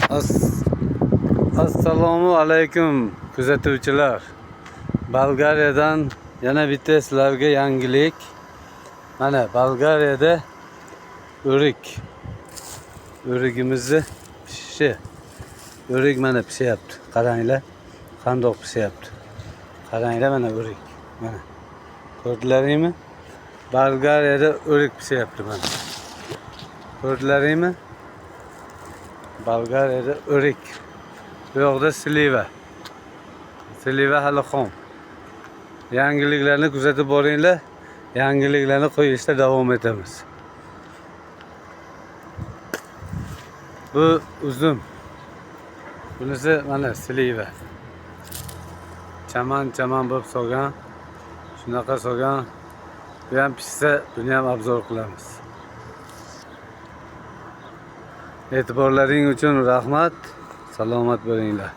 As- Assalomu alaykum kuzatuvchilar. Bolgariyadan yana bitta sizlarga yangilik. Mana Bolgariyada o'rik. O'rigimizni pishishi. O'rik mana pishyapti. Qaranglar, qandoq pishyapti. Qaranglar mana o'rik. Mana. Ko'rdilaringmi? Bolgariyada o'rik pishyapti mana. Ko'rdilaringmi? Bolgariyada o'rik. Bu yoqda sliva. Sliva hali xom. Yangiliklarni kuzatib boringlar. Yangiliklarni qo'yishda davom etamiz. Bu uzum. Bunisi mana sliva. Chaman bo'lib solgan. Shunaqa solgan. Bu ham pishsa, buni ham obzor qilamiz. E'tiborlaring uchun rahmat. Salomat bo'linglar.